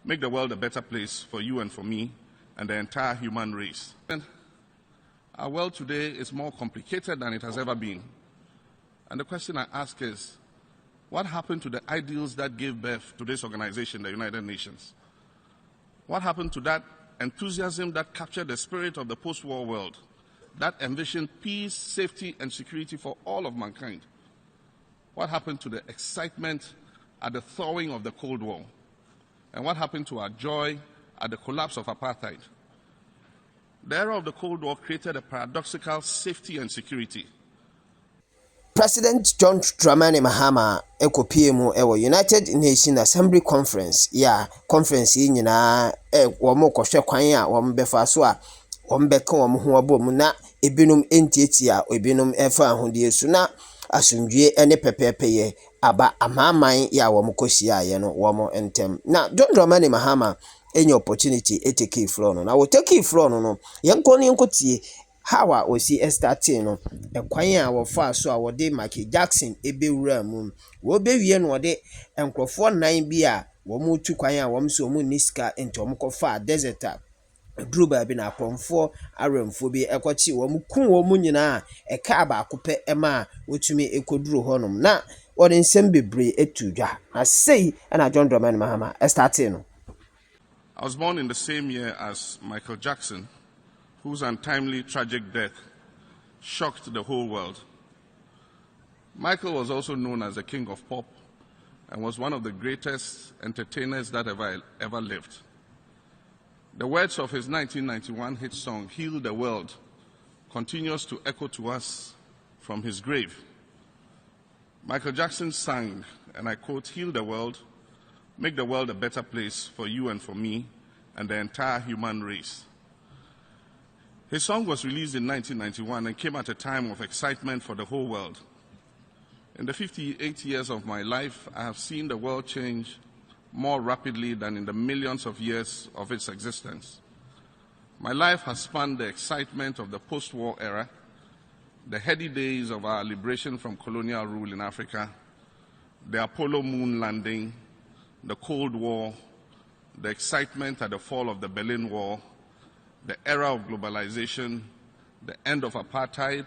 make the world a better place for you and for me and the entire human race. And our world today is more complicated than it has ever been. And the question I ask is, what happened to the ideals that gave birth to this organization, the United Nations? What happened to that enthusiasm that captured the spirit of the post-war world, that envisioned peace, safety, and security for all of mankind? What happened to the excitement at the thawing of the Cold War? And what happened to our joy at the collapse of apartheid? The era of the Cold War created a paradoxical safety and security. President John Dramani Mahama ekopie mu ewo United Nations Assembly Conference conference yi nyina wo kohwe kwan a wo befa so a wo beka wo ho abom na ebinum entietia ebinum efa ahodie su na asomdwe ene pepepeye aba amaman ya wo kosia ye no wo entem na John Dramani Mahama any opportunity take floor no na wo take floor no yenko ni nkotie how a osi starting no ekwan a wo fa so a wo de Michael Jackson ebewura mu wo bewie no de enkrofo nan bi a wo mu tu kwan a wo so mu niska enti wo kofa desert a druba bi na akomfo aremfo bi ekochi wo mu kun wo mu nyina e ka ba akopɛ ema wotumi ekoduru honom na wo de nsem bebre etudwa na sei na John Dramani Mahama starting no. I was born in the same year as Michael Jackson, whose untimely tragic death shocked the whole world. Michael was also known as the king of pop and was one of the greatest entertainers that ever lived. The words of his 1991 hit song, Heal the World, continues to echo to us from his grave. Michael Jackson sang, and I quote, "Heal the world, make the world a better place for you and for me and the entire human race." His song was released in 1991 and came at a time of excitement for the whole world. In the 58 years of my life, I have seen the world change more rapidly than in the millions of years of its existence. My life has spanned the excitement of the post-war era, the heady days of our liberation from colonial rule in Africa, the Apollo moon landing, the Cold War, the excitement at the fall of the Berlin Wall, the era of globalization, the end of apartheid,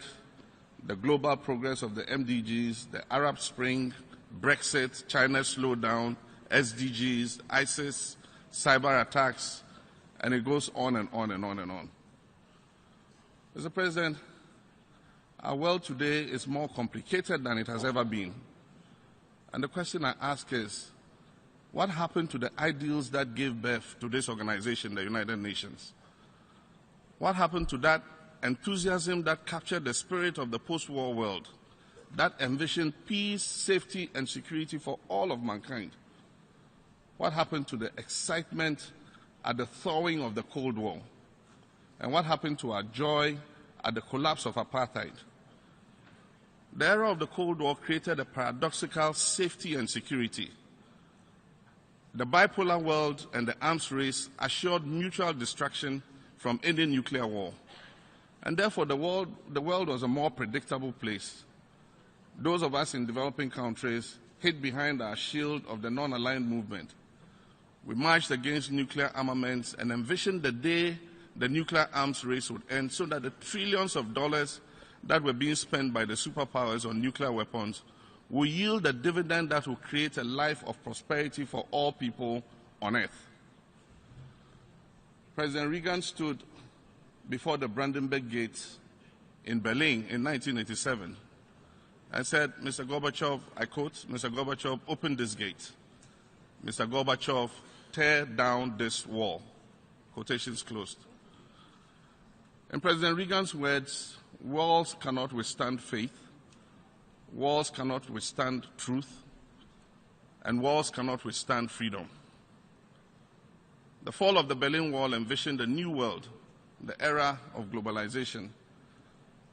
the global progress of the MDGs, the Arab Spring, Brexit, China's slowdown, SDGs, ISIS, cyber attacks, and it goes on and on and on and on. Mr. President, our world today is more complicated than it has ever been. And the question I ask is, what happened to the ideals that gave birth to this organization, the United Nations? What happened to that enthusiasm that captured the spirit of the post-war world, that envisioned peace, safety, and security for all of mankind? What happened to the excitement at the thawing of the Cold War? And what happened to our joy at the collapse of apartheid? The era of the Cold War created a paradoxical safety and security. The bipolar world and the arms race assured mutual destruction from any nuclear war. And therefore, the world was a more predictable place. Those of us in developing countries hid behind our shield of the non-aligned movement. We marched against nuclear armaments and envisioned the day the nuclear arms race would end so that the trillions of dollars that were being spent by the superpowers on nuclear weapons will yield a dividend that will create a life of prosperity for all people on earth. President Reagan stood before the Brandenburg Gate in Berlin in 1987 and said, "Mr. Gorbachev," I quote, "Mr. Gorbachev, open this gate. Mr. Gorbachev, tear down this wall." Quotations closed. In President Reagan's words, walls cannot withstand faith, walls cannot withstand truth, and walls cannot withstand freedom. The fall of the Berlin Wall envisioned a new world, the era of globalization,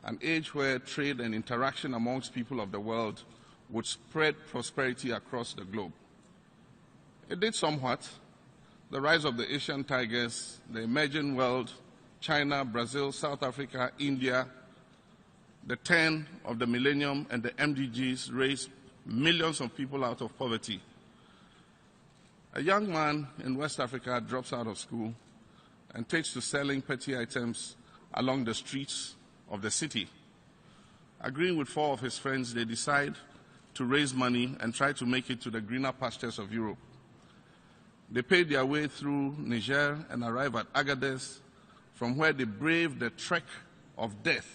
an age where trade and interaction amongst people of the world would spread prosperity across the globe. It did somewhat. The rise of the Asian tigers, the emerging world, China, Brazil, South Africa, India, the turn of the millennium and the MDGs raised millions of people out of poverty. A young man in West Africa drops out of school and takes to selling petty items along the streets of the city. Agreeing with 4 of his friends, they decide to raise money and try to make it to the greener pastures of Europe. They pay their way through Niger and arrive at Agadez, from where they brave the trek of death.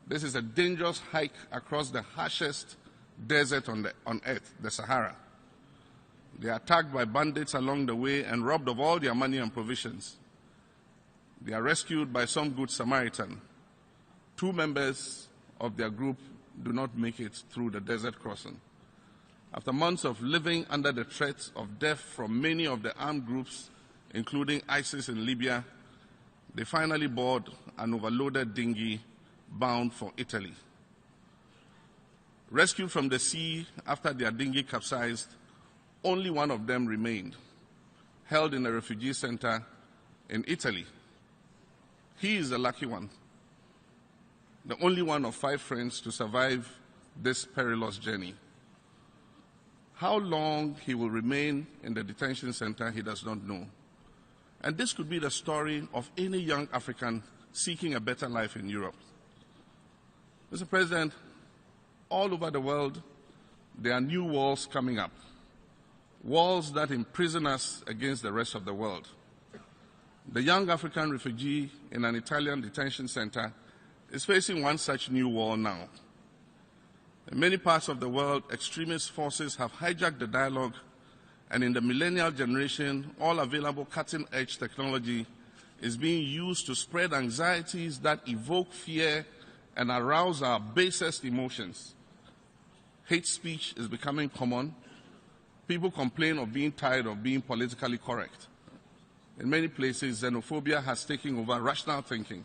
This is a dangerous hike across the harshest desert on earth, the Sahara. They are attacked by bandits along the way and robbed of all their money and provisions. They are rescued by some good Samaritan. 2 members of their group do not make it through the desert crossing. After months of living under the threat of death from many of the armed groups, including ISIS in Libya, they finally board an overloaded dinghy bound for Italy. Rescued from the sea after their dinghy capsized, only one of them remained, held in a refugee center in Italy. He is the lucky one, the only one of 5 friends to survive this perilous journey. How long he will remain in the detention center, he does not know. And this could be the story of any young African seeking a better life in Europe. Mr. President, all over the world, there are new walls coming up, walls that imprison us against the rest of the world. The young African refugee in an Italian detention center is facing one such new wall now. In many parts of the world, extremist forces have hijacked the dialogue, and in the millennial generation, all available cutting-edge technology is being used to spread anxieties that evoke fear and arouse our basest emotions. Hate speech is becoming common. People complain of being tired of being politically correct. In many places, xenophobia has taken over rational thinking.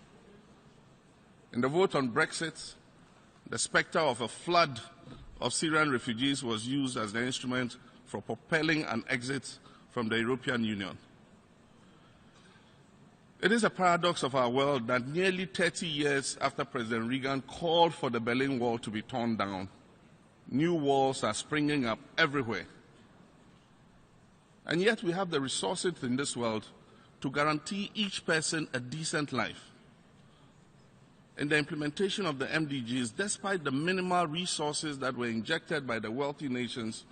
In the vote on Brexit, the specter of a flood of Syrian refugees was used as the instrument for propelling an exit from the European Union. It is a paradox of our world that nearly 30 years after President Reagan called for the Berlin Wall to be torn down, new walls are springing up everywhere. And yet we have the resources in this world to guarantee each person a decent life. In the implementation of the MDGs, despite the minimal resources that were injected by the wealthy nations,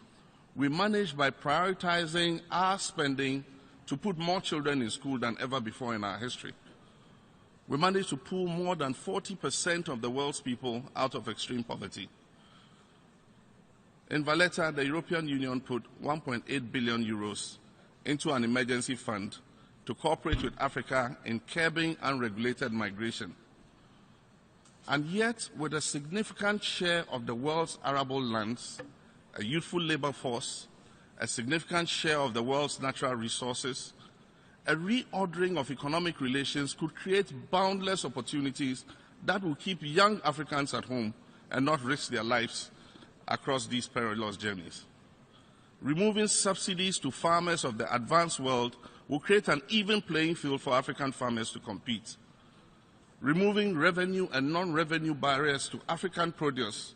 we managed by prioritizing our spending to put more children in school than ever before in our history. We managed to pull more than 40% of the world's people out of extreme poverty. In Valletta, the European Union put 1.8 billion euros into an emergency fund to cooperate with Africa in curbing unregulated migration. And yet, with a significant share of the world's arable lands, a youthful labor force, a significant share of the world's natural resources, a reordering of economic relations could create boundless opportunities that will keep young Africans at home and not risk their lives across these perilous journeys. Removing subsidies to farmers of the advanced world will create an even playing field for African farmers to compete. Removing revenue and non-revenue barriers to African produce